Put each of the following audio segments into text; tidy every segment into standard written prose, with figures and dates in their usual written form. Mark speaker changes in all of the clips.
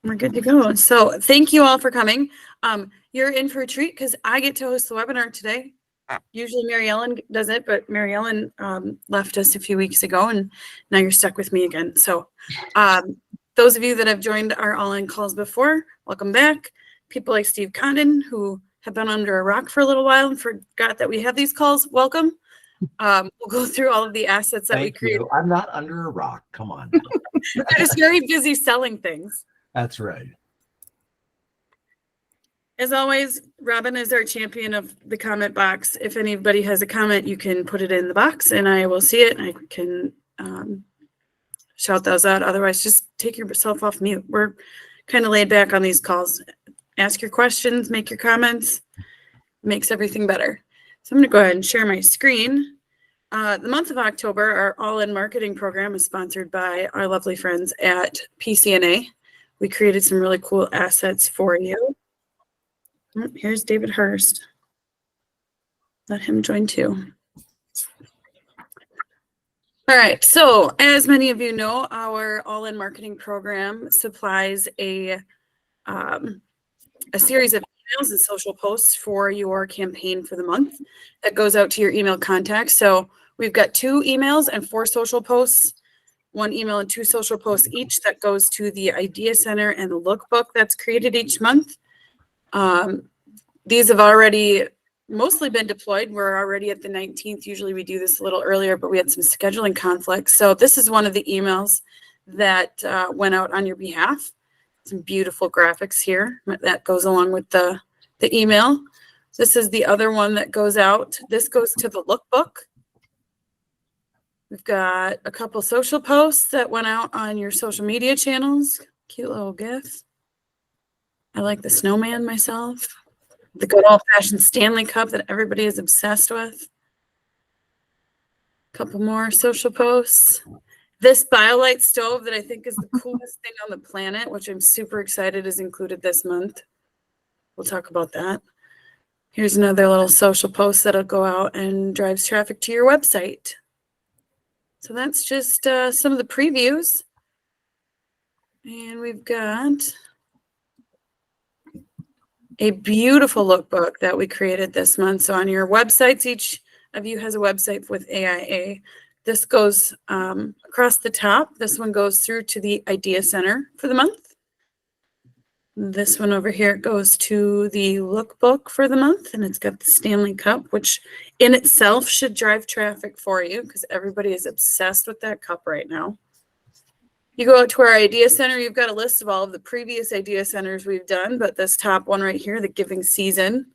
Speaker 1: We're good to go. So thank you all for coming. You're in for a treat because I get to host the webinar today. Usually Mary Ellen does it, but Mary Ellen left us a few weeks ago, and now you're stuck with me again. So those of you that have joined our all-in calls before, welcome back. People like Steve Condon, who have been under a rock for a little while and forgot that we have these calls, welcome. We'll go through all of the assets that we create.
Speaker 2: I'm not under a rock. Come on.
Speaker 1: They're just very busy selling things.
Speaker 2: That's right.
Speaker 1: As always, Robin is our champion of the comment box. If anybody has a comment, you can put it in the box and I will see it and I can shout those out. Otherwise, just take yourself off mute. We're kind of laid back on these calls. Ask your questions, make your comments. Makes everything better. So I'm going to go ahead and share my screen. The month of October, our all-in marketing program is sponsored by our lovely friends at PCNA. We created some really cool assets for you. Here's David Hurst. Let him join too. All right, so as many of you know, our all-in marketing program supplies a series of emails and social posts for your campaign for the month that goes out to your email contacts. So we've got 2 emails and 4 social posts. 1 email and 2 social posts each that goes to the Idea Center and the lookbook that's created each month. These have already mostly been deployed. We're already at the 19th. Usually we do this a little earlier, but we had some scheduling conflicts. So this is one of the emails that went out on your behalf. Some beautiful graphics here that goes along with the email. This is the other one that goes out. This goes to the lookbook. We've got a couple social posts that went out on your social media channels. Cute little gif. I like the snowman myself. The good old-fashioned Stanley Cup that everybody is obsessed with. A couple more social posts. This BioLite stove that I think is the coolest thing on the planet, which I'm super excited is included this month. We'll talk about that. Here's another little social post that'll go out and drives traffic to your website. So that's just some of the previews. And we've got a beautiful lookbook that we created this month. So on your websites, each of you has a website with AIA. This goes across the top. This one goes through to the Idea Center for the month. This one over here goes to the lookbook for the month, and it's got the Stanley Cup, which in itself should drive traffic for you because everybody is obsessed with that cup right now. You go out to our Idea Center, you've got a list of all of the previous Idea Centers we've done, but this top one right here, the Giving Season,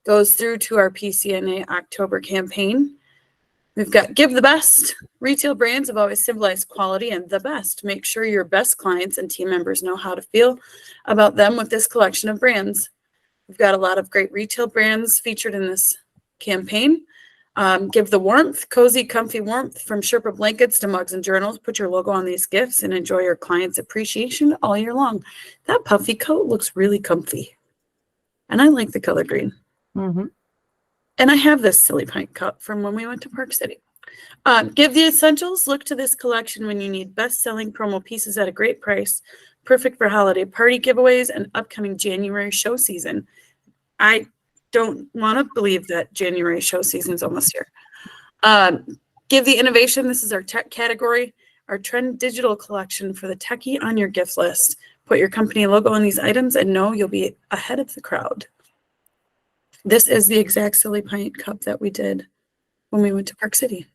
Speaker 1: goes through to our PCNA October campaign. We've got Give the Best. Retail brands have always symbolized quality and the best. Make sure your best clients and team members know how to feel about them with this collection of brands. We've got a lot of great retail brands featured in this campaign. Give the warmth, cozy, comfy warmth from Sherpa blankets to mugs and journals. Put your logo on these gifts and enjoy your clients' appreciation all year long. That puffy coat looks really comfy. And I like the color green. Mm-hmm. And I have this Silly Pint cup from when we went to Park City. Give the essentials. Look to this collection when you need best-selling promo pieces at a great price. Perfect for holiday party giveaways and upcoming January show season. I don't want to believe that January show season is almost here. Give the innovation. This is our tech category. Our Trend Digital collection for the techie on your gift list. Put your company logo on these items and know you'll be ahead of the crowd. This is the exact Silly Pint cup that we did when we went to Park City.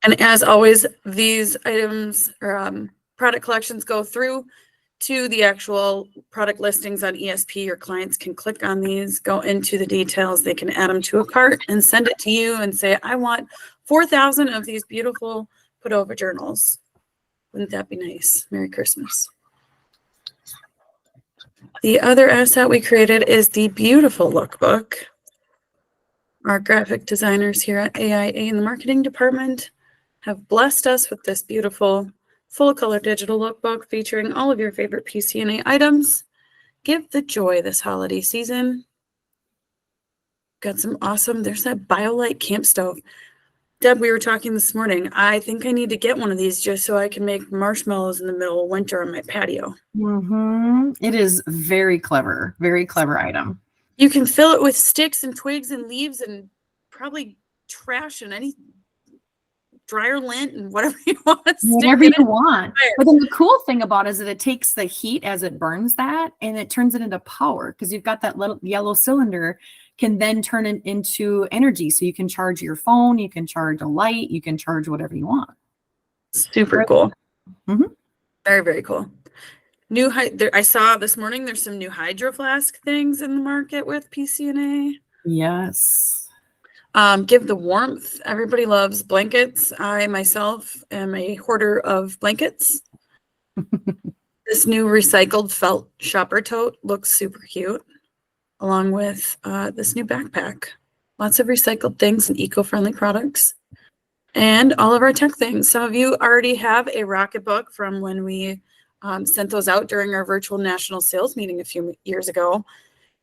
Speaker 1: And as always, these items or product collections go through to the actual product listings on ESP. Your clients can click on these, go into the details. They can add them to a cart and send it to you and say, I want 4,000 of these beautiful put over journals. Wouldn't that be nice? Merry Christmas. The other asset we created is the beautiful lookbook. Our graphic designers here at AIA in the marketing department have blessed us with this beautiful full color digital lookbook featuring all of your favorite PCNA items. Give the joy this holiday season. Got some awesome, there's that BioLite camp stove. Deb, we were talking this morning. I think I need to get one of these just so I can make marshmallows in the middle of winter on my patio.
Speaker 3: It is very clever item.
Speaker 1: You can fill it with sticks and twigs and leaves and probably trash and any dryer lint and whatever you want.
Speaker 3: Whatever you want. But then the cool thing about it is that it takes the heat as it burns that and it turns it into power, because you've got that little yellow cylinder can then turn it into energy. So you can charge your phone, you can charge a light, you can charge whatever you want.
Speaker 1: Super cool.
Speaker 3: Mm-hmm.
Speaker 1: Very, very cool. I saw this morning there's some new Hydro Flask things in the market with PCNA.
Speaker 3: Yes.
Speaker 1: Give the warmth. Everybody loves blankets. I myself am a hoarder of blankets. This new recycled felt shopper tote looks super cute, along with this new backpack. Lots of recycled things and eco-friendly products. And all of our tech things. Some of you already have a Rocketbook from when we sent those out during our virtual national sales meeting a few years ago.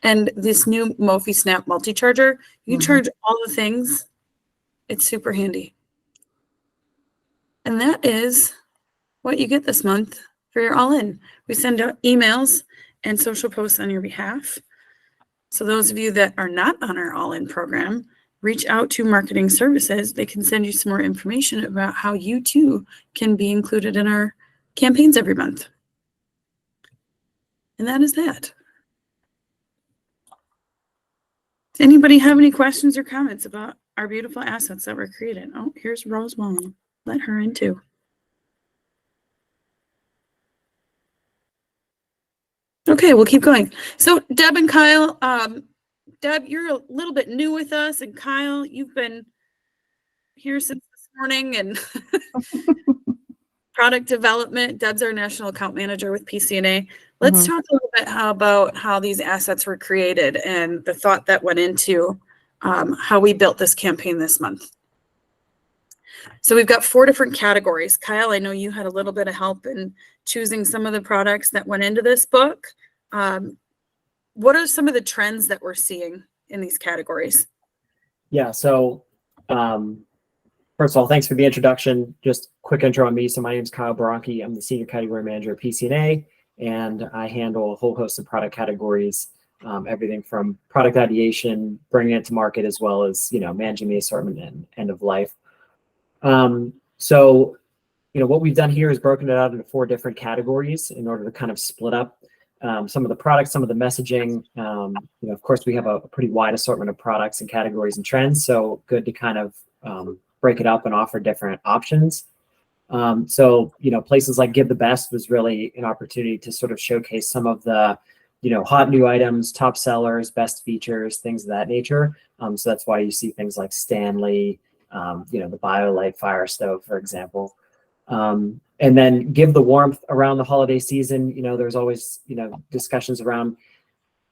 Speaker 1: And this new Mophie Snap multi-charger, you can charge all the things. It's super handy. And that is what you get this month for your all-in. We send out emails and social posts on your behalf. So those of you that are not on our all-in program, reach out to marketing services. They can send you some more information about how you too can be included in our campaigns every month. And that is that. Anybody have any questions or comments about our beautiful assets that were created? Oh, here's Rose Mom. Let her in too. Okay, we'll keep going. So Deb and Kyle, Deb, you're a little bit new with us, and Kyle, you've been here since this morning and product development. Deb's our national account manager with PCNA. Let's talk a little bit about how these assets were created and the thought that went into how we built this campaign this month. So we've got 4 different categories. Kyle, I know you had a little bit of help in choosing some of the products that went into this book. What are some of the trends that we're seeing in these categories?
Speaker 4: Yeah, so first of all, thanks for the introduction. Just quick intro on me. So my name is Kyle Baranki. I'm the Senior Category Manager at PCNA, and I handle a whole host of product categories, everything from product ideation, bringing it to market, as well as, managing the assortment and end of life. So, what we've done here is broken it out into 4 different categories in order to kind of split up some of the products, some of the messaging. Of course, we have a pretty wide assortment of products and categories and trends, so good to kind of break it up and offer different options. So, places like Give the Best was really an opportunity to sort of showcase some of the, hot new items, top sellers, best features, things of that nature. So that's why you see things like Stanley, the BioLite Fire Stove, for example. And then Give the Warmth around the holiday season. There's always, discussions around,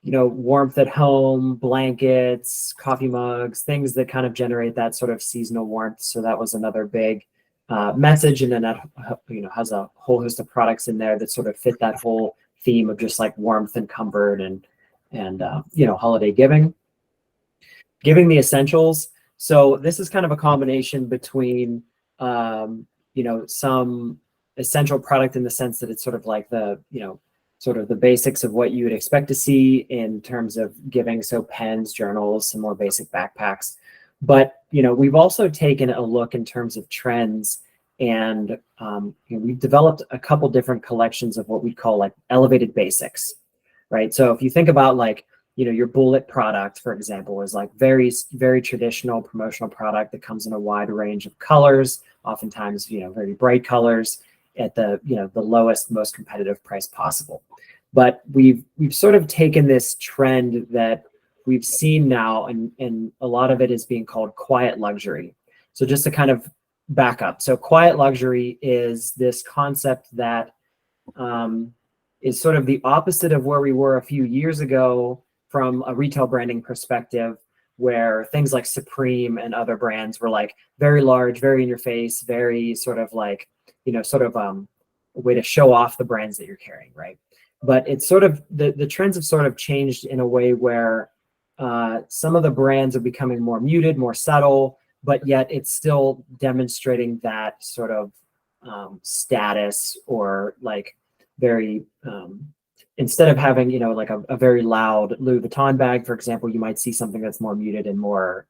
Speaker 4: warmth at home, blankets, coffee mugs, things that kind of generate that sort of seasonal warmth. So that was another big message. And then that, has a whole host of products in there that sort of fit that whole theme of just like warmth and comfort and holiday giving. Giving the essentials. So this is kind of a combination between, some essential product in the sense that it's sort of like the, sort of the basics of what you would expect to see in terms of giving. So pens, journals, some more basic backpacks. But, we've also taken a look in terms of trends, and we've developed a couple different collections of what we call like elevated basics, right? So if you think about like, your bullet product, for example, is like very, very traditional promotional product that comes in a wide range of colors, oftentimes, very bright colors at the, the lowest, most competitive price possible. But we've sort of taken this trend that we've seen now, and a lot of it is being called quiet luxury. So just to kind of back up. So quiet luxury is this concept that is sort of the opposite of where we were a few years ago from a retail branding perspective, where things like Supreme and other brands were like very large, very in your face, very sort of like, a way to show off the brands that you're carrying, right? But it's sort of, the trends have sort of changed in a way where some of the brands are becoming more muted, more subtle, but yet it's still demonstrating that sort of status, or like very instead of having, like a very loud Louis Vuitton bag, for example, you might see something that's more muted and more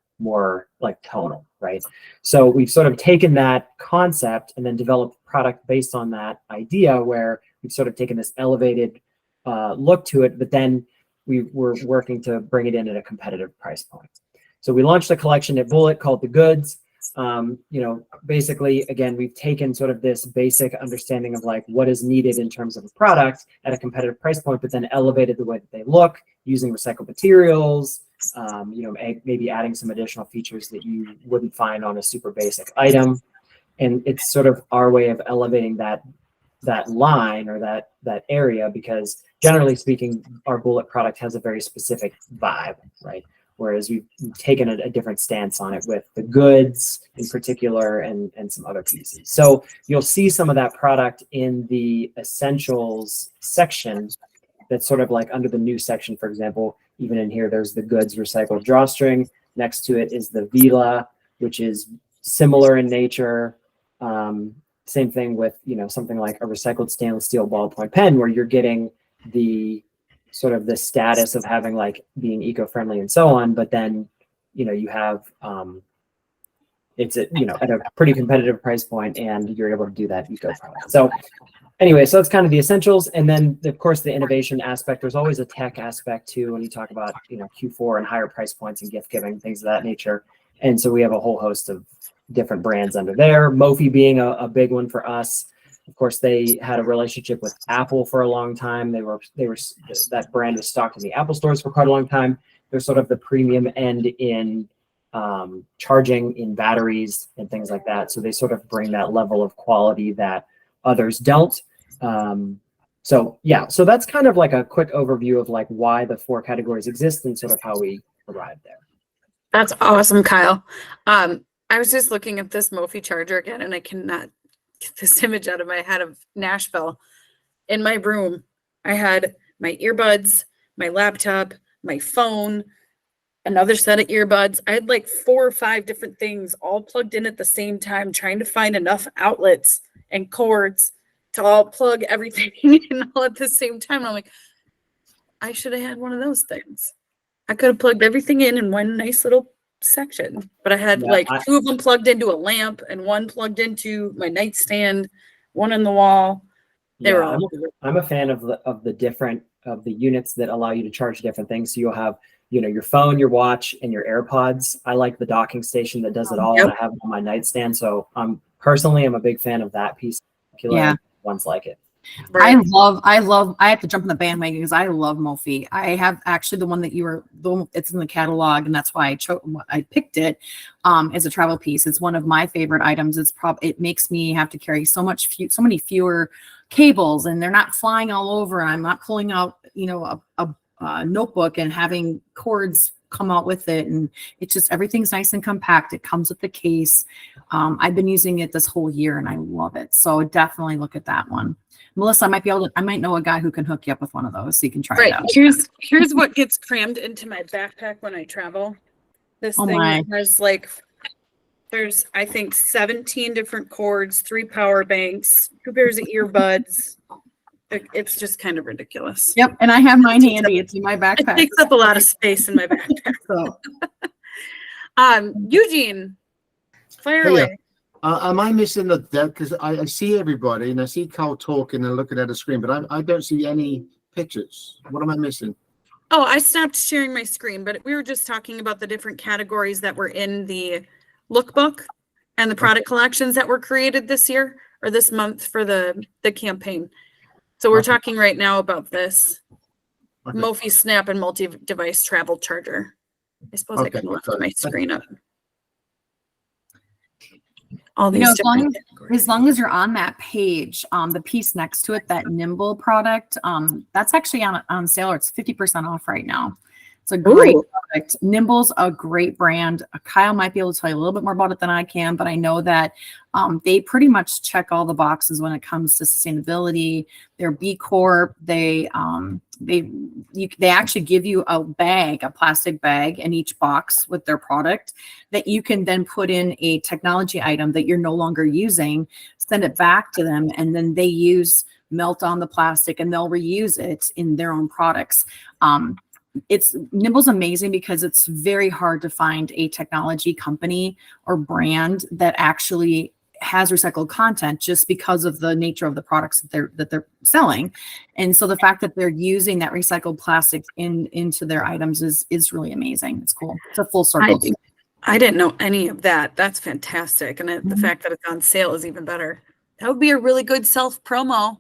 Speaker 4: like tonal, right? So we've sort of taken that concept and then developed a product based on that idea, where we've sort of taken this elevated look to it, but then we're working to bring it in at a competitive price point. So we launched a collection at Bullet called The Goods. Basically, again, we've taken sort of this basic understanding of like what is needed in terms of a product at a competitive price point, but then elevated the way that they look using recycled materials, maybe adding some additional features that you wouldn't find on a super basic item. And it's sort of our way of elevating that line, or that area, because generally speaking, our Bullet product has a very specific vibe, right? Whereas we've taken a different stance on it with The Goods in particular, and some other pieces. So you'll see some of that product in the essentials section that's sort of like under the new section. For example, even in here, there's The Goods recycled drawstring. Next to it is the Vila, which is similar in nature. Same thing with, something like a recycled stainless steel ballpoint pen, where you're getting the sort of the status of having like being eco-friendly and so on, but then you have it's at a pretty competitive price point, and you're able to do that eco product. So anyway, so that's kind of the essentials. And then of course the innovation aspect, there's always a tech aspect too when you talk about Q4 and higher price points and gift giving, things of that nature. And so we have a whole host of different brands under there, Mophie being a big one for us. Of course, they had a relationship with Apple for a long time. They were that brand was stocked in the Apple stores for quite a long time. They're sort of the premium end in charging, in batteries and things like that. So they sort of bring that level of quality that others don't. So that's kind of like a quick overview of like why the 4 categories exist and sort of how we arrived there.
Speaker 1: That's awesome, Kyle. I was just looking at this Mophie charger again, and I cannot get this image out of my head of Nashville. In my room, I had my earbuds, my laptop, my phone, another set of earbuds. I had like 4 or 5 different things all plugged in at the same time, trying to find enough outlets and cords to all plug everything in all at the same time. And I'm like, I should have had one of those things. I could have plugged everything in one nice little section, but I had 2 of them plugged into a lamp and 1 plugged into my nightstand, 1 in the wall.
Speaker 4: I'm a fan of the different of the units that allow you to charge different things. So you'll have your phone, your watch, and your AirPods. I like the docking station that does it all. And I have it on my nightstand. So I'm a big fan of that piece. Ones like it.
Speaker 3: Right. I have to jump in the bandwagon because I love Mophie. I have actually the one that it's in the catalog, and that's why I picked it as a travel piece. It's one of my favorite items. It makes me have to carry so many fewer cables, and they're not flying all over. I'm not pulling out a notebook and having cords come out with it, and it's just everything's nice and compact. It comes with the case. I've been using it this whole year, and I love it. So definitely look at that one. Melissa, I might know a guy who can hook you up with one of those so you can try it out.
Speaker 1: Here's what gets crammed into my backpack when I travel. This thing has there's I think 17 different cords, 3 power banks, 2 pairs of earbuds. It's just kind of ridiculous.
Speaker 3: Yep, and I have mine handy. It's in my backpack.
Speaker 1: It takes up a lot of space in my backpack. So, Eugene, fire away.
Speaker 5: Am I missing the deck? Because I see everybody and I see Carl talking and looking at the screen, but I don't see any pictures. What am I missing?
Speaker 1: Oh, I stopped sharing my screen, but we were just talking about the different categories that were in the lookbook and the product collections that were created this year or this month for the campaign. So we're talking right now about this Mophie Snap and multi-device travel charger. I suppose I can lift my screen up. All these
Speaker 3: as long as you're on that page, the piece next to it, that Nimble product, that's actually on sale. It's 50% off right now. It's a great Perfect. Nimble's a great brand. Kyle might be able to tell you a little bit more about it than I can, but I know that they pretty much check all the boxes when it comes to sustainability. They're B Corp. They actually give you a bag, a plastic bag in each box with their product that you can then put in a technology item that you're no longer using, send it back to them, and then they melt on the plastic and they'll reuse it in their own products. Nimble's amazing because it's very hard to find a technology company or brand that actually has recycled content just because of the nature of the products that they're selling. And so the fact that they're using that recycled plastic into their items is really amazing. It's cool. It's a full circle.
Speaker 1: I didn't know any of that. That's fantastic. And the fact that it's on sale is even better. That would be a really good self promo.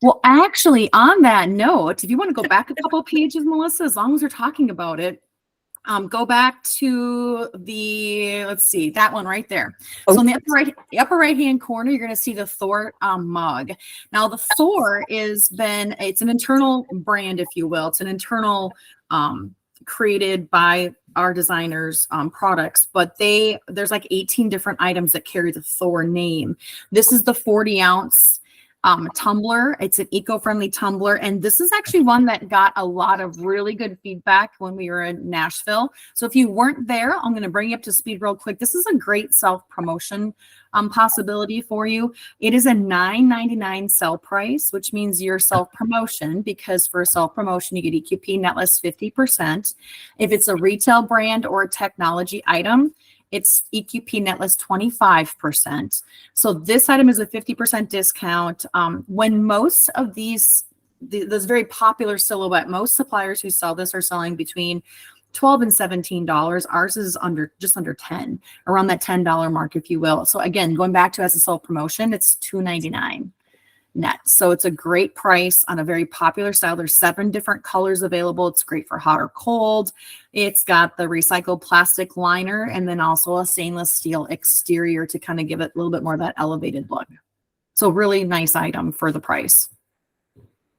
Speaker 3: Well, actually, on that note, if you want to go back a couple pages, Melissa, as long as we're talking about it, go back to let's see, that one right there. So in the upper right hand corner, you're going to see the Thor mug. Now the Thor it's an internal brand, if you will. It's an internal created by our designers products, but there's like 18 different items that carry the Thor name. This is the 40-ounce tumbler. It's an eco-friendly tumbler, and this is actually one that got a lot of really good feedback when we were in Nashville. So if you weren't there, I'm going to bring you up to speed real quick. This is a great self-promotion possibility for you. It is a $9.99 sell price, which means your self-promotion, because for a self-promotion you get EQP net less 50%. If it's a retail brand or a technology item, it's EQP net less 25%. So this item is a 50% discount. When most of this very popular silhouette, most suppliers who sell this are selling between $12 and $17. Ours is just under 10, around that $10 mark, if you will. So again, going back to as a self promotion, it's $2.99 net. So it's a great price on a very popular style. There's 7 different colors available. It's great for hot or cold. It's got the recycled plastic liner and then also a stainless steel exterior to kind of give it a little bit more of that elevated look. So really nice item for the price.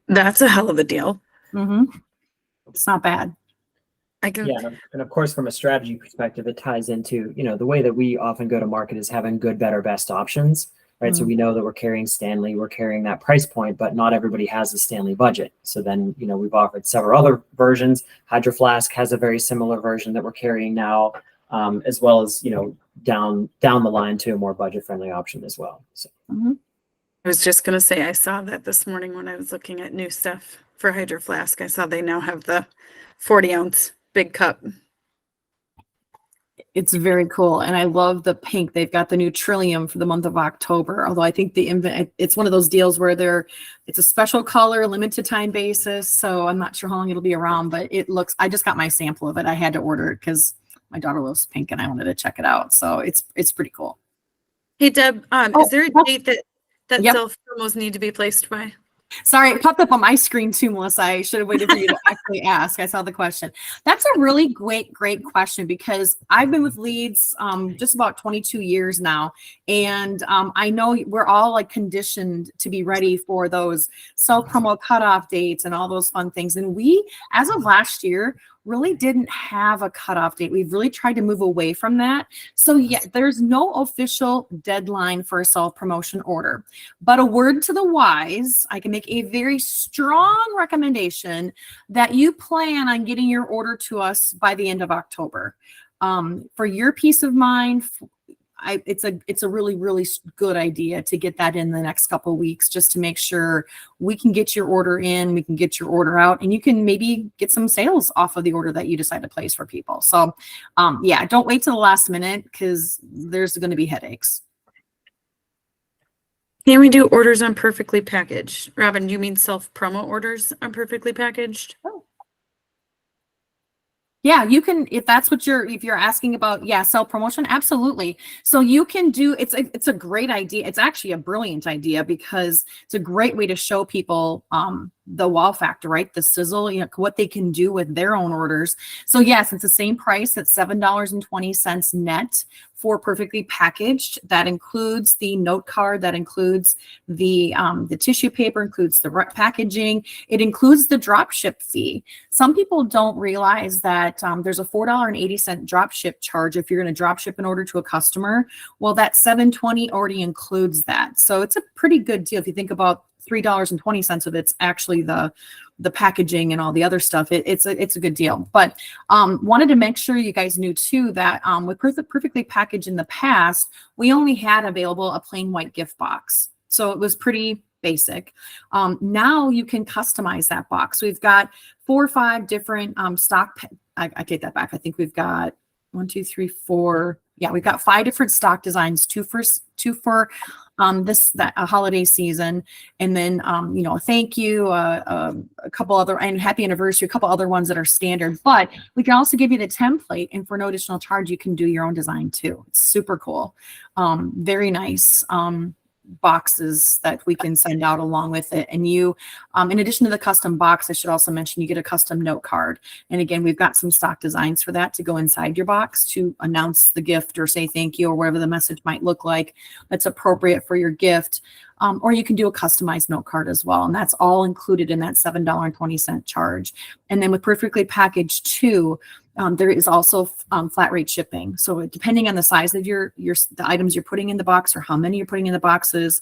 Speaker 1: That's a hell of a deal.
Speaker 3: It's not bad.
Speaker 4: Yeah, and of course, from a strategy perspective, it ties into, the way that we often go to market is having good, better, best options, right? So we know that we're carrying Stanley, we're carrying that price point, but not everybody has a Stanley budget. So then, we've offered several other versions. Hydro Flask has a very similar version that we're carrying now, as well as, down the line to a more budget-friendly option as well. So.
Speaker 1: I was just going to say, I saw that this morning when I was looking at new stuff for Hydro Flask. I saw they now have the 40-ounce big cup.
Speaker 3: It's very cool. And I love the pink. They've got the new Trillium for the month of October. Although I think it's one of those deals where it's a special color, limited time basis. So I'm not sure how long it'll be around, but I just got my sample of it. I had to order it because my daughter loves pink and I wanted to check it out. So it's pretty cool.
Speaker 1: Hey, Deb, is there a date that
Speaker 3: Yep.
Speaker 1: self-promos need to be placed by?
Speaker 3: Sorry, it popped up on my screen too, Melissa. I should have waited for you to actually ask. I saw the question. That's a really great question because I've been with Leads just about 22 years now. And I know we're all like conditioned to be ready for those self-promo cutoff dates and all those fun things. And we, as of last year, really didn't have a cutoff date. We've really tried to move away from that. So yeah, there's no official deadline for a self-promotion order, but a word to the wise, I can make a very strong recommendation that you plan on getting your order to us by the end of October. For your peace of mind, it's a really, really good idea to get that in the next couple of weeks, just to make sure we can get your order in, we can get your order out, and you can maybe get some sales off of the order that you decide to place for people. So yeah, don't wait till the last minute because there's going to be headaches.
Speaker 1: Can we do orders on perfectly packaged? Robin, do you mean self-promo orders on perfectly packaged?
Speaker 3: Yeah, you can, if that's what if you're asking about, self-promotion, absolutely. So you can do, it's a great idea. It's actually a brilliant idea because it's a great way to show people the wow factor, right? The sizzle, what they can do with their own orders. So yes, it's the same price at $7.20 net for perfectly packaged. That includes the note card, that includes the tissue paper, includes the packaging. It includes the drop ship fee. Some people don't realize that there's a $4.80 drop ship charge if you're going to drop ship an order to a customer. Well, that $7.20 already includes that. So it's a pretty good deal. If you think about $3.20 of it's actually the packaging and all the other stuff. It's a good deal. But wanted to make sure you guys knew too that with perfectly packaged in the past, we only had available a plain white gift box. So it was pretty basic. Now you can customize that box. We've got 4 or 5 different stock. I take that back. I think we've got 1, 2, 3, 4. Yeah, we've got 5 different stock designs, two for a holiday season, and then a thank you, a couple other, and happy anniversary, a couple other ones that are standard. But we can also give you the template, and for no additional charge, you can do your own design too. It's super cool, very nice. Boxes that we can send out along with it. And you, in addition to the custom box, I should also mention you get a custom note card. And again, we've got some stock designs for that to go inside your box to announce the gift or say thank you or whatever the message might look like that's appropriate for your gift. Or you can do a customized note card as well. And that's all included in that $7.20 charge. And then with perfectly packaged too, there is also flat rate shipping. So depending on the size of the items you're putting in the box or how many you're putting in the boxes,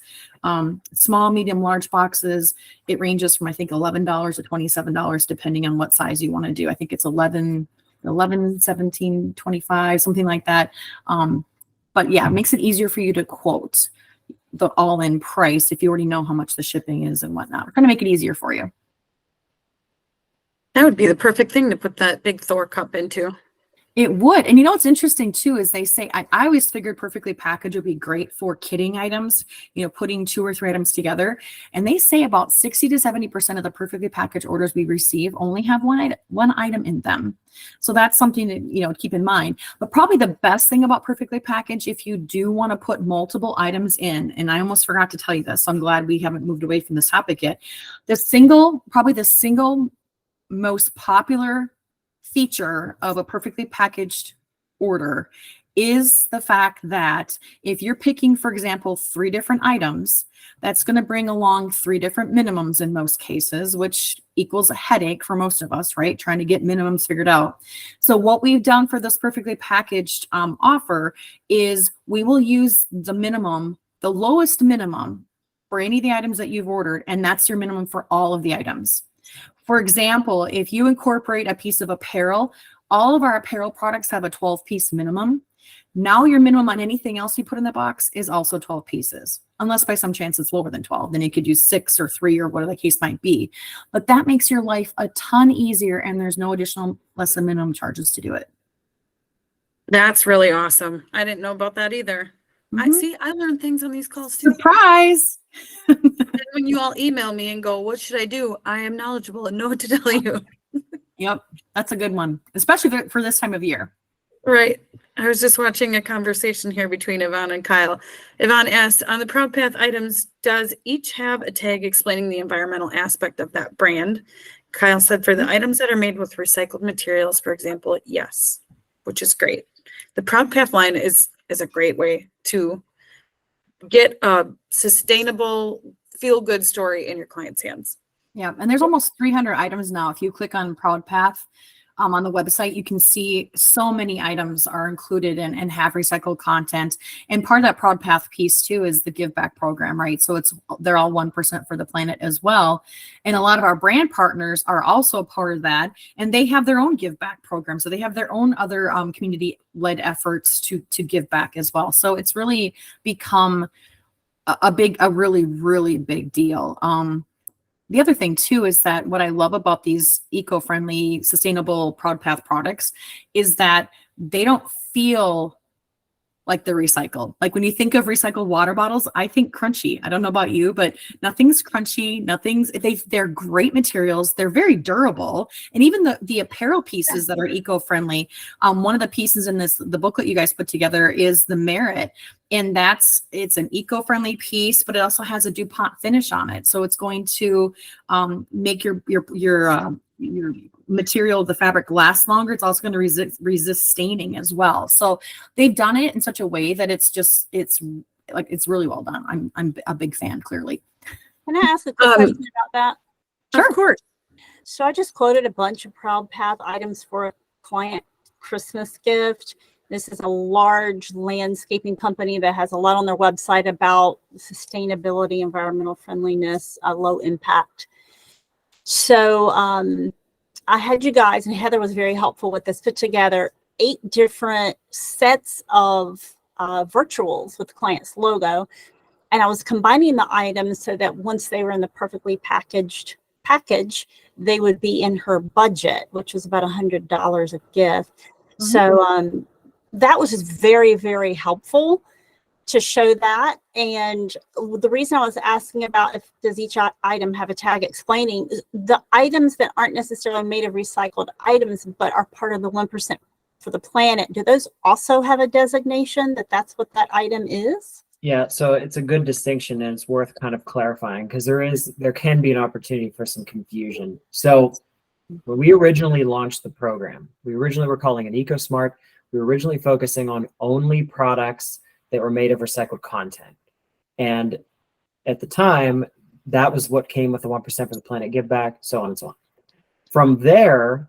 Speaker 3: small, medium, large boxes, it ranges from I think $11 to $27 depending on what size you want to do. I think it's 11, 17, 25, something like that. But yeah, it makes it easier for you to quote the all-in price if you already know how much the shipping is and whatnot. We're going to make it easier for you.
Speaker 1: That would be the perfect thing to put that big Thor cup into.
Speaker 3: It would. And what's interesting too is they say, I always figured perfectly packaged would be great for kitting items, putting 2 or 3 items together. And they say about 60 to 70% of the perfectly packaged orders we receive only have one item in them. So that's something to, keep in mind. But probably the best thing about perfectly packaged, if you do want to put multiple items in, and I almost forgot to tell you this, so I'm glad we haven't moved away from this topic yet. The single most popular feature of a perfectly packaged order is the fact that if you're picking, for example, 3 different items, that's going to bring along 3 different minimums in most cases, which equals a headache for most of us, right? Trying to get minimums figured out. So what we've done for this perfectly packaged offer is we will use the minimum, the lowest minimum for any of the items that you've ordered, and that's your minimum for all of the items. For example, if you incorporate a piece of apparel, all of our apparel products have a 12-piece minimum. Now your minimum on anything else you put in the box is also 12 pieces, unless by some chance it's lower than 12. Then you could use 6 or 3 or whatever the case might be. But that makes your life a ton easier, and there's no additional less than minimum charges to do it.
Speaker 1: That's really awesome. I didn't know about that either.
Speaker 3: Mm-hmm.
Speaker 1: I learned things on these calls too.
Speaker 3: Surprise!
Speaker 1: And when you all email me and go, what should I do? I am knowledgeable and know what to tell you.
Speaker 3: Yep, that's a good one, especially for this time of year.
Speaker 1: Right. I was just watching a conversation here between Yvonne and Kyle. Yvonne asked, on the Proud Path items, does each have a tag explaining the environmental aspect of that brand? Kyle said, for the items that are made with recycled materials, for example, yes, which is great. The Proud Path line is a great way to get a sustainable, feel-good story in your client's hands.
Speaker 3: Yeah, and there's almost 300 items now. If you click on Proud Path on the website, you can see so many items are included and have recycled content. And part of that Proud Path piece too is the Give Back program, right? So they're all 1% for the planet as well. And a lot of our brand partners are also a part of that, and they have their own Give Back program. So they have their own other community-led efforts to give back as well. So it's really become a really, really big deal. The other thing too is that what I love about these eco-friendly, sustainable Proud Path products is that they don't feel like the recycled. Like when you think of recycled water bottles, I think crunchy. I don't know about you, but nothing's crunchy. They're great materials. They're very durable. And even the apparel pieces that are eco-friendly. One of the pieces in the booklet you guys put together is the Merit. And it's an eco-friendly piece, but it also has a DuPont finish on it. So it's going to make your material, the fabric, last longer. It's also going to resist staining as well. So they've done it in such a way that it's really well done. I'm a big fan, clearly.
Speaker 6: Can I ask a quick question about that?
Speaker 3: Sure.
Speaker 1: Of course.
Speaker 6: So I just quoted a bunch of Proud Path items for a client Christmas gift. This is a large landscaping company that has a lot on their website about sustainability, environmental friendliness, low impact. So I had you guys, and Heather was very helpful with this, put together 8 different sets of virtuals with the client's logo. And I was combining the items so that once they were in the perfectly packaged package, they would be in her budget, which was about $100 a gift. Mm-hmm. So that was just very, very helpful to show that. And the reason I was asking about does each item have a tag explaining the items that aren't necessarily made of recycled items, but are part of the 1% for the planet, do those also have a designation that's what that item is?
Speaker 4: Yeah, so it's a good distinction, and it's worth kind of clarifying because there can be an opportunity for some confusion. So when we originally launched the program, we originally were calling it EcoSmart. We were originally focusing on only products that were made of recycled content. And at the time, that was what came with the 1% for the Planet Give Back, so on and so on. From there,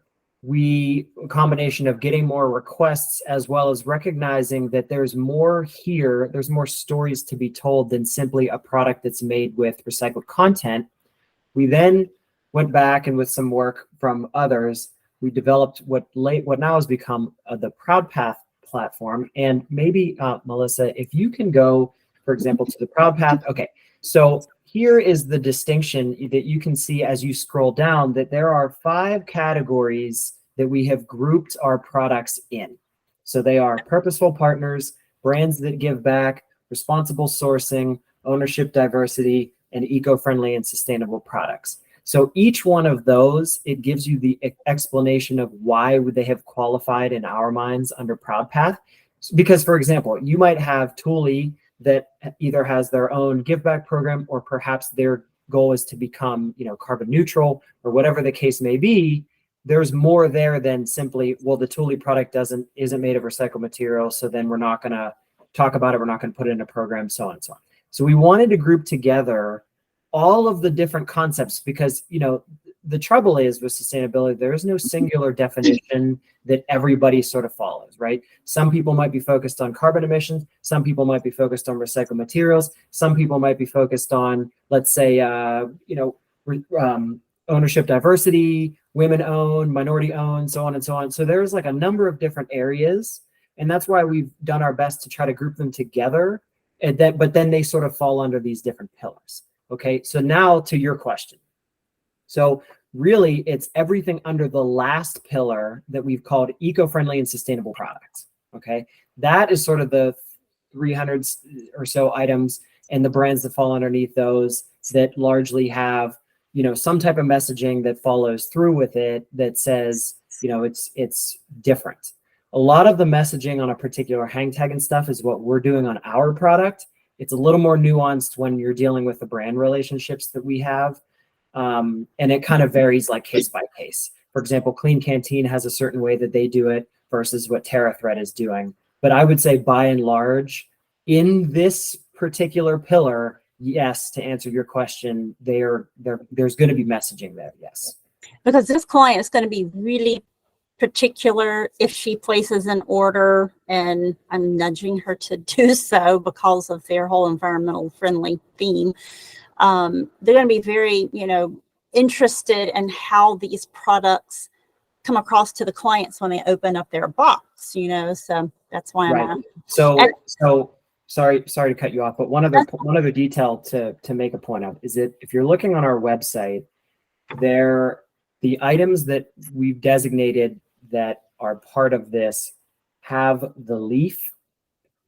Speaker 4: a combination of getting more requests as well as recognizing that there's more here, there's more stories to be told than simply a product that's made with recycled content. We then went back, and with some work from others, we developed what now has become the Proud Path platform. And maybe Melissa, if you can go, for example, to the Proud Path. Okay, so here is the distinction that you can see as you scroll down, that there are 5 categories that we have grouped our products in. So they are purposeful partners, brands that give back, responsible sourcing, ownership diversity, and eco-friendly and sustainable products. So each one of those, it gives you the explanation of why would they have qualified in our minds under Proud Path. Because, for example, you might have Thule that either has their own give back program, or perhaps their goal is to become, carbon neutral, or whatever the case may be. There's more there than simply, well, the Thule product isn't made of recycled material, so then we're not going to talk about it. We're not going to put it in a program, so on and so on. So we wanted to group together all of the different concepts because, the trouble is with sustainability, there is no singular definition that everybody sort of follows, right? Some people might be focused on carbon emissions. Some people might be focused on recycled materials. Some people might be focused on, let's say, ownership diversity, women owned, minority owned, so on and so on. So there's like a number of different areas. And that's why we've done our best to try to group them together. But then they sort of fall under these different pillars. Okay, so now to your question. So really, it's everything under the last pillar that we've called eco-friendly and sustainable products. Okay, that is sort of the 300 or so items and the brands that fall underneath those that largely have, some type of messaging that follows through with it that says, it's different. A lot of the messaging on a particular hang tag and stuff is what we're doing on our product. It's a little more nuanced when you're dealing with the brand relationships that we have. And it kind of varies like case by case. For example, Clean Canteen has a certain way that they do it versus what TerraThread is doing. But I would say by and large, in this particular pillar, yes, to answer your question, there's going to be messaging there, yes.
Speaker 6: Because this client is going to be really particular if she places an order, and I'm nudging her to do so because of their whole environmental friendly theme. They're going to be very, interested in how these products come across to the clients when they open up their box, so that's why
Speaker 4: right.
Speaker 6: I'm
Speaker 4: So sorry to cut you off, but one other detail to make a point of is that if you're looking on our website, the items that we've designated that are part of this have the leaf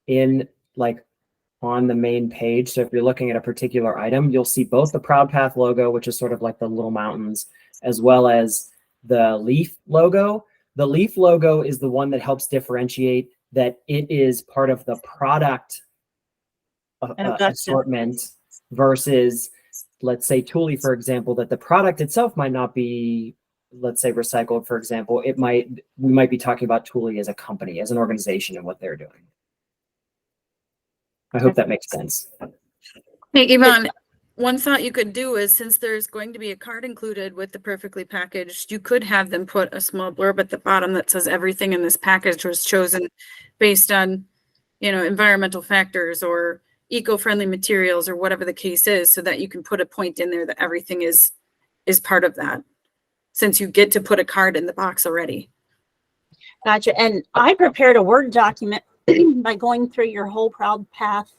Speaker 4: in like on the main page. So if you're looking at a particular item, you'll see both the Proud Path logo, which is sort of like the little mountains, as well as the leaf logo. The leaf logo is the one that helps differentiate that it is part of the product assortment versus, let's say, Thule, for example, that the product itself might not be, let's say, recycled, for example. We might be talking about Thule as a company, as an organization, and what they're doing. I hope that makes sense.
Speaker 1: Hey, Yvonne, one thought you could do is, since there's going to be a card included with the perfectly packaged, you could have them put a small blurb at the bottom that says everything in this package was chosen based on, environmental factors or eco-friendly materials or whatever the case is, so that you can put a point in there that everything is part of that, since you get to put a card in the box already.
Speaker 6: Gotcha. And I prepared a Word document by going through your whole Proud Path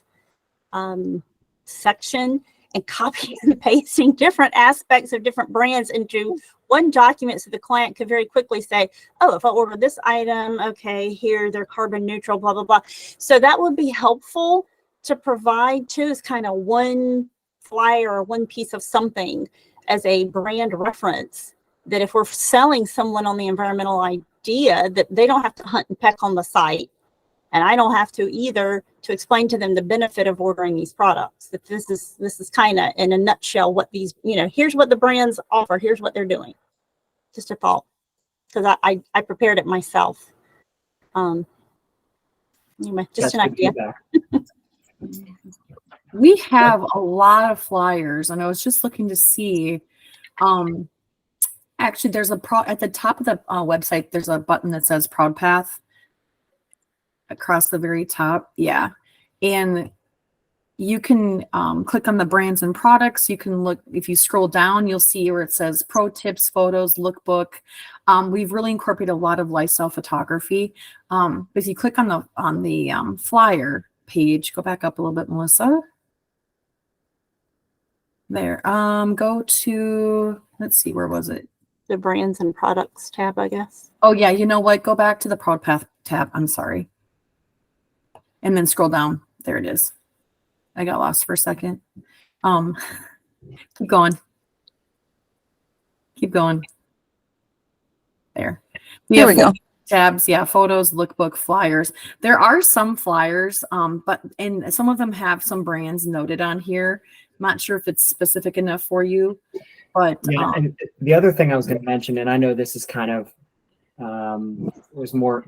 Speaker 6: section and copying and pasting different aspects of different brands into one document, so the client could very quickly say, oh, if I order this item, okay, here they're carbon neutral, blah, blah, blah. So that would be helpful to provide too, is kind of one flyer or one piece of something as a brand reference, that if we're selling someone on the environmental idea, that they don't have to hunt and peck on the site. And I don't have to either, to explain to them the benefit of ordering these products. That this is kind of in a nutshell what these, here's what the brands offer, here's what they're doing. Just a thought, because I prepared it myself. Anyway, just an idea.
Speaker 3: We have a lot of flyers, and I was just looking to see. Actually, there's at the top of the website, there's a button that says Proud Path across the very top. Yeah. And you can click on the brands and products. You can look, if you scroll down, you'll see where it says pro tips, photos, lookbook. We've really incorporated a lot of lifestyle photography. If you click on the flyer page, go back up a little bit, Melissa. There. Go to, let's see, where was it?
Speaker 6: The brands and products tab, I guess.
Speaker 3: Oh yeah, you know what? Go back to the Proud Path tab. I'm sorry. And then scroll down. There it is. I got lost for a second. Keep going. Keep going. There.
Speaker 1: There we go.
Speaker 3: Tabs, yeah, photos, lookbook, flyers. There are some flyers, and some of them have some brands noted on here. I'm not sure if it's specific enough for you, but
Speaker 4: yeah. And the other thing I was going to mention, and I know this is kind of there's more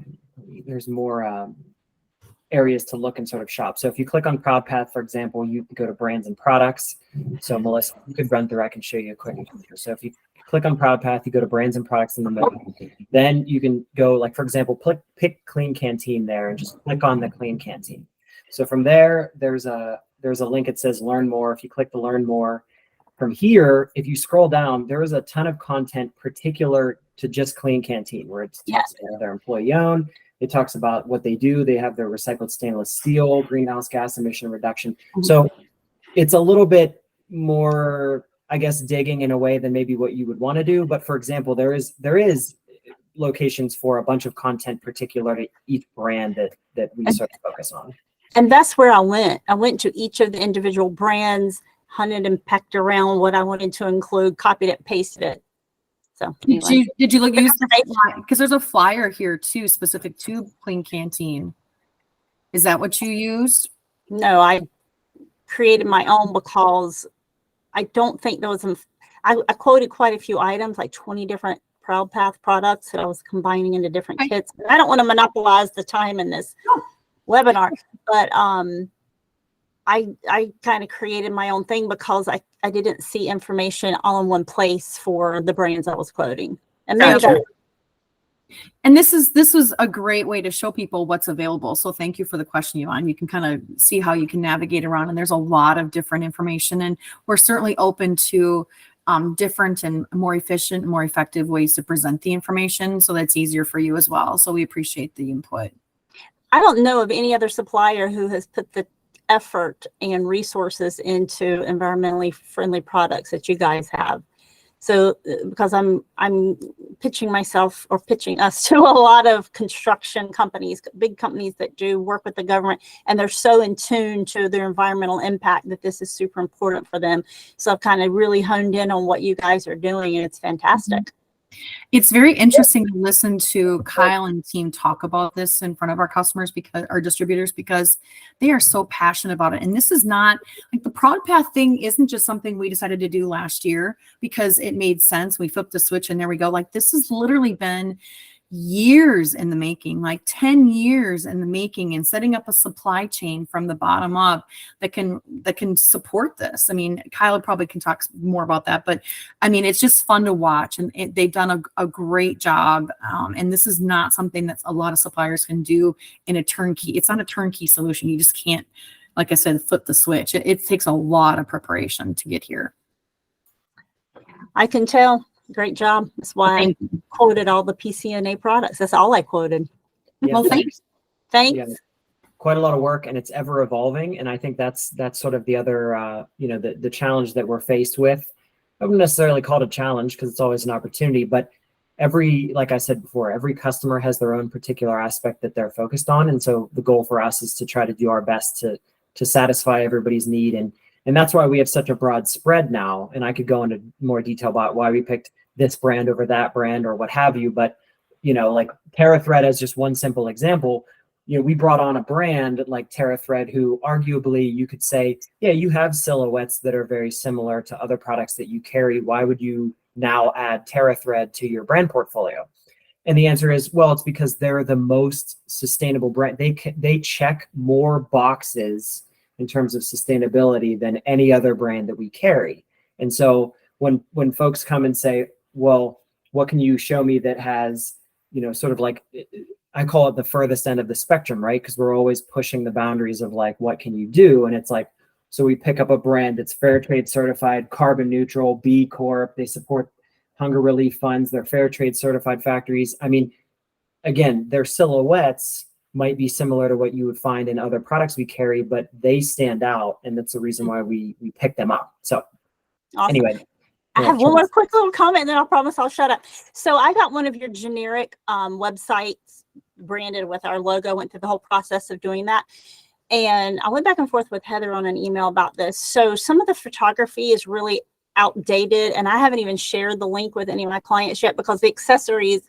Speaker 4: areas to look and sort of shop. So if you click on Proud Path, for example, you go to brands and products. So Melissa, you could run through, I can show you a quick here. So if you click on Proud Path, you go to brands and products in the middle. Then you can go, like, for example, pick Clean Canteen there and just click on the Clean Canteen. So from there, there's a link that says learn more. If you click the learn more, from here, if you scroll down, there is a ton of content particular to just Clean Canteen, where it's their employee owned. It talks about what they do. They have their recycled stainless steel, greenhouse gas emission reduction. So it's a little bit more, I guess, digging in a way than maybe what you would want to do. But for example, there is locations for a bunch of content particular to each brand that we sort of focus on.
Speaker 6: And that's where I went. I went to each of the individual brands, hunted and pecked around what I wanted to include, copied it, pasted it. So anyway.
Speaker 3: Did you look use the, because there's a flyer here too, specific to Clean Canteen. Is that what you used?
Speaker 6: No, I created my own because I don't think there was I quoted quite a few items, like 20 different Proud Path products that I was combining into different kits. I don't want to monopolize the time in this webinar, but I kind of created my own thing because I didn't see information all in one place for the brands I was quoting. And
Speaker 3: and this was a great way to show people what's available. So thank you for the question, Yvonne. You can kind of see how you can navigate around, and there's a lot of different information, and we're certainly open to different and more efficient, more effective ways to present the information so that's easier for you as well. So we appreciate the input.
Speaker 6: I don't know of any other supplier who has put the effort and resources into environmentally friendly products that you guys have. So because I'm pitching myself or pitching us to a lot of construction companies, big companies that do work with the government, and they're so in tune to their environmental impact that this is super important for them. So I've kind of really honed in on what you guys are doing, and it's fantastic.
Speaker 3: It's very interesting to listen to Kyle and team talk about this in front of our customers, because our distributors, because they are so passionate about it. And this is not like the Proud Path thing isn't just something we decided to do last year because it made sense. We flipped the switch and there we go. Like, this has literally been years in the making, like 10 years in the making, and setting up a supply chain from the bottom up that can support this. I mean, Kyle probably can talk more about that, but I mean, it's just fun to watch, and they've done a great job. And this is not something that a lot of suppliers can do in a turnkey. It's not a turnkey solution. You just can't, like I said, flip the switch. It takes a lot of preparation to get here.
Speaker 6: I can tell. Great job. That's why I quoted all the PCNA products. That's all I quoted.
Speaker 4: Yeah,
Speaker 3: Well, thanks.
Speaker 6: Thanks.
Speaker 4: Yeah, quite a lot of work, and it's ever evolving. And I think that's sort of the other, the challenge that we're faced with. I wouldn't necessarily call it a challenge because it's always an opportunity, but like I said before, every customer has their own particular aspect that they're focused on. And so the goal for us is to try to do our best to satisfy everybody's need. And that's why we have such a broad spread now. And I could go into more detail about why we picked this brand over that brand or what have you. But, like TerraThread as just one simple example, we brought on a brand like TerraThread who arguably you could say, yeah, you have silhouettes that are very similar to other products that you carry. Why would you now add TerraThread to your brand portfolio? And the answer is, well, it's because they're the most sustainable brand. They check more boxes in terms of sustainability than any other brand that we carry. And so when folks come and say, well, what can you show me that has, sort of like, I call it the furthest end of the spectrum, right? Because we're always pushing the boundaries of like, what can you do? And it's like, so we pick up a brand that's fair trade certified, carbon neutral, B Corp. They support hunger relief funds. They're fair trade certified factories. I mean, again, their silhouettes might be similar to what you would find in other products we carry, but they stand out. And that's the reason why we pick them up. So
Speaker 6: Awesome.
Speaker 4: Anyway.
Speaker 6: I have one more quick little comment, and then I'll promise I'll shut up. So I got one of your generic websites branded with our logo, went through the whole process of doing that. And I went back and forth with Heather on an email about this. So some of the photography is really outdated, and I haven't even shared the link with any of my clients yet because the accessories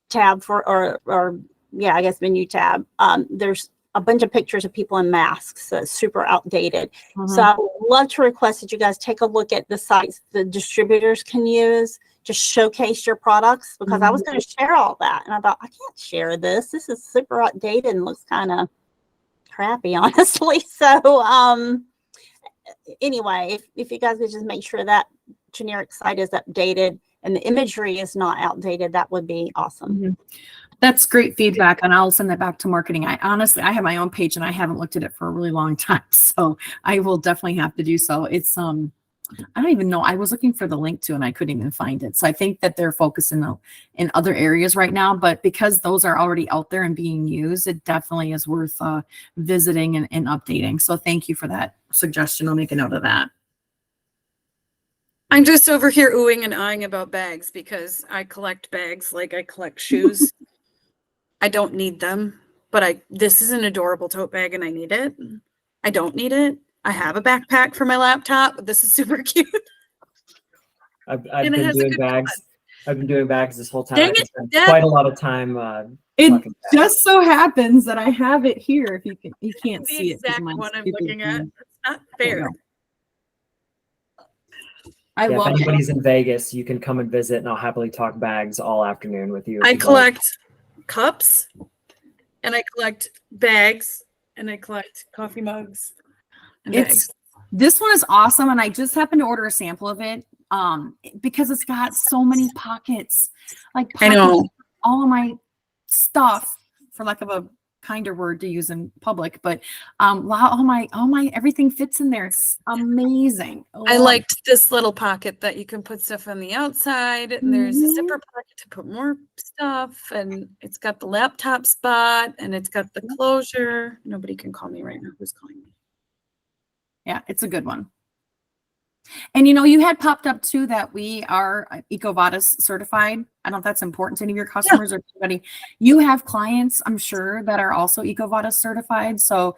Speaker 6: tab I guess menu tab, there's a bunch of pictures of people in masks. So it's super outdated.
Speaker 3: Mm-hmm.
Speaker 6: So I would love to request that you guys take a look at the sites the distributors can use to showcase your products, because I was going to share all that. And I thought, I can't share this. This is super outdated and looks kind of crappy, honestly. So anyway, if you guys could just make sure that generic site is updated and the imagery is not outdated, that would be awesome.
Speaker 3: Mm-hmm. That's great feedback, and I'll send that back to marketing. I have my own page and I haven't looked at it for a really long time, so I will definitely have to do so. It's I don't even know. I was looking for the link to and I couldn't even find it. So I think that they're focusing in other areas right now, but because those are already out there and being used, it definitely is worth visiting and updating. So thank you for that suggestion. I'll make a note of that.
Speaker 1: I'm just over here oohing and eyeing about bags because I collect bags like I collect shoes. I don't need them, but this is an adorable tote bag and I need it. I don't need it. I have a backpack for my laptop. This is super cute.
Speaker 4: I've been doing bags. I've been doing bags this whole time.
Speaker 1: Dang
Speaker 4: I
Speaker 1: it,
Speaker 4: spent
Speaker 1: Dad.
Speaker 4: quite a lot of time.
Speaker 3: It just so happens that I have it here. If you can't
Speaker 1: The
Speaker 3: see it.
Speaker 1: exact one I'm looking at. It's not fair.
Speaker 3: I
Speaker 4: if
Speaker 3: love it.
Speaker 4: anybody's in Vegas, you can come and visit, and I'll happily talk bags all afternoon with you.
Speaker 1: I collect cups, and I collect bags, and I collect coffee mugs and bags.
Speaker 3: This one is awesome, and I just happened to order a sample of it because it's got so many pockets. Like
Speaker 1: I know
Speaker 3: all of my stuff, for lack of a kinder word to use in public, but wow, all my everything fits in there. It's amazing.
Speaker 1: I liked this little pocket that you can put stuff on the outside, and there's a zipper pocket to put more stuff, and it's got the laptop spot, and it's got the closure. Nobody can call me right now. Who's calling me?
Speaker 3: Yeah, it's a good one. And you had popped up too that we are EcoVadis certified. I don't know if that's important to any of your customers or anybody. You have clients, I'm sure, that are also EcoVadis certified. So,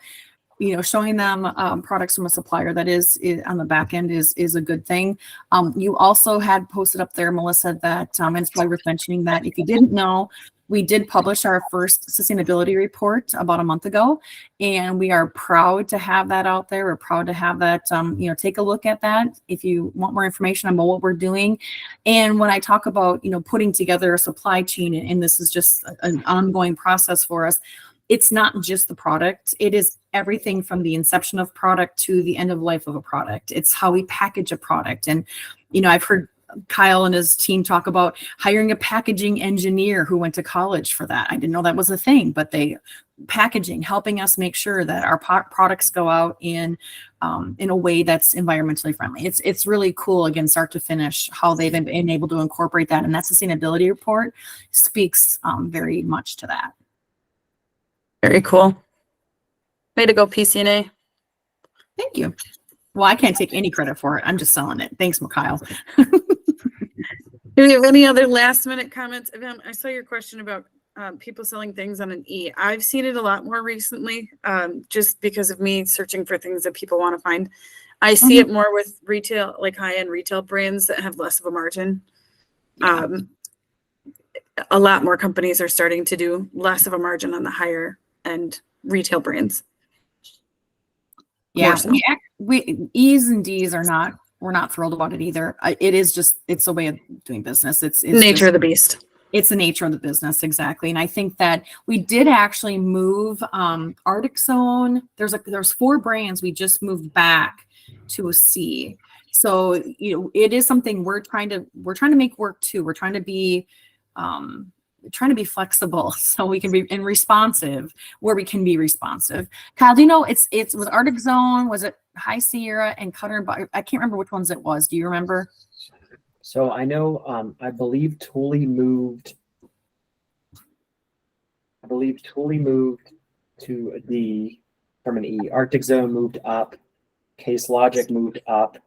Speaker 3: showing them products from a supplier that is on the back end is a good thing. You also had posted up there, Melissa, that and it's probably worth mentioning that if you didn't know, we did publish our first sustainability report about a month ago, and we are proud to have that out there. We're proud to have that, take a look at that if you want more information about what we're doing. And when I talk about, putting together a supply chain, and this is just an ongoing process for us, it's not just the product. It is everything from the inception of product to the end of life of a product. It's how we package a product. And, I've heard Kyle and his team talk about hiring a packaging engineer who went to college for that. I didn't know that was a thing, but packaging, helping us make sure that our products go out in a way that's environmentally friendly. It's really cool, again, start to finish, how they've been able to incorporate that. And that sustainability report speaks very much to that.
Speaker 1: Very cool. Way to go, PCNA.
Speaker 3: Thank you. Well, I can't take any credit for it. I'm just selling it. Thanks, Mikhail.
Speaker 1: Do we have any other last minute comments? I saw your question about people selling things on an E. I've seen it a lot more recently, just because of me searching for things that people want to find. I see it more with retail, like high-end retail brands that have less of a margin.
Speaker 3: Yeah.
Speaker 1: A lot more companies are starting to do less of a margin on the higher end retail brands.
Speaker 3: Yeah,
Speaker 1: So.
Speaker 3: we E's and D's we're not thrilled about it either. It's a way of doing business. It's
Speaker 1: Nature of the beast.
Speaker 3: It's the nature of the business, exactly. And I think that we did actually move Arctic Zone. There's 4 brands we just moved back to a C. So it is something we're trying to make work too. We're trying to be flexible so we can be responsive where we can be responsive. Kyle, do you know it's was Arctic Zone, was it High Sierra and Cutter and Butter? I can't remember which ones it was. Do you remember?
Speaker 4: So I know, I believe Thule moved to a D from an E. Arctic Zone moved up. Case Logic moved up.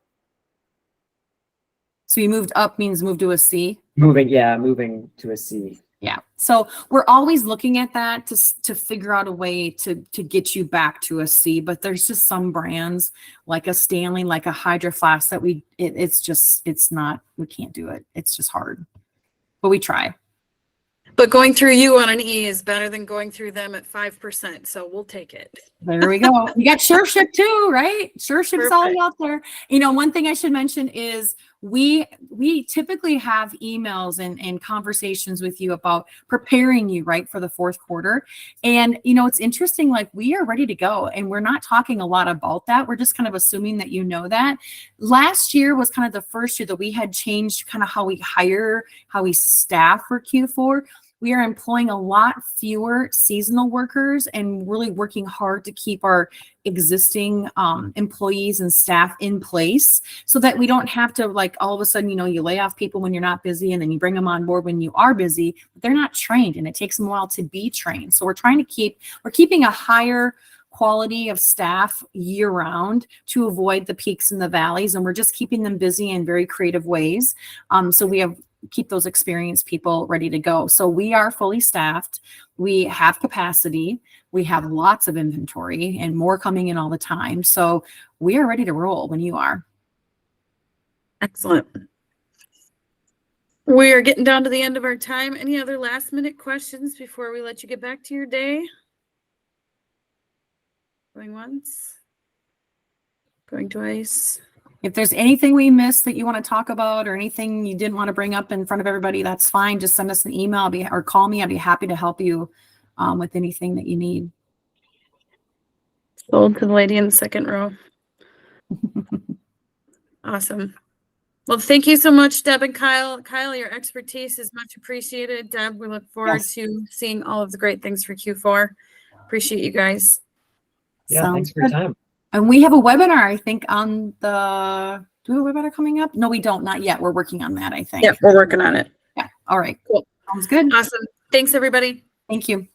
Speaker 3: So you moved up means move to a C?
Speaker 4: Moving to a C.
Speaker 3: Yeah. So we're always looking at that to figure out a way to get you back to a C, but there's just some brands like a Stanley, like a Hydro Flask that we can't do it. It's just hard, but we try.
Speaker 1: But going through you on an E is better than going through them at 5%. So we'll take it.
Speaker 3: There we go. You got SureShip too, right? SureShip's all out there. One thing I should mention is we typically have emails and conversations with you about preparing you right for the fourth quarter. And it's interesting, like we are ready to go and we're not talking a lot about that. We're just kind of assuming that that. Last year was kind of the first year that we had changed kind of how we hire, how we staff for Q4. We are employing a lot fewer seasonal workers and really working hard to keep our existing employees and staff in place so that we don't have to, like, all of a sudden, you lay off people when you're not busy and then you bring them on board when you are busy, but they're not trained and it takes them a while to be trained. So we're keeping a higher quality of staff year round to avoid the peaks and the valleys. And we're just keeping them busy in very creative ways. So we keep those experienced people ready to go. So we are fully staffed. We have capacity. We have lots of inventory and more coming in all the time. So we are ready to roll when you are.
Speaker 1: Excellent. We are getting down to the end of our time. Any other last minute questions before we let you get back to your day? Going once, going twice.
Speaker 3: If there's anything we missed that you want to talk about or anything you didn't want to bring up in front of everybody, that's fine. Just send us an email or call me. I'd be happy to help you with anything that you need.
Speaker 1: Sold to the lady in the second row. Awesome. Well, thank you so much, Deb and Kyle. Kyle, your expertise is much appreciated. Deb, we look forward to seeing all of the great things for Q4. Appreciate you guys.
Speaker 4: Yeah, thanks for your time.
Speaker 3: And we have a webinar, I think, on do we have a webinar coming up? No, we don't. Not yet. We're working on that, I think.
Speaker 1: Yeah, we're working on it.
Speaker 3: Yeah. All right.
Speaker 1: Cool.
Speaker 3: Sounds good.
Speaker 1: Awesome. Thanks, everybody.
Speaker 3: Thank you.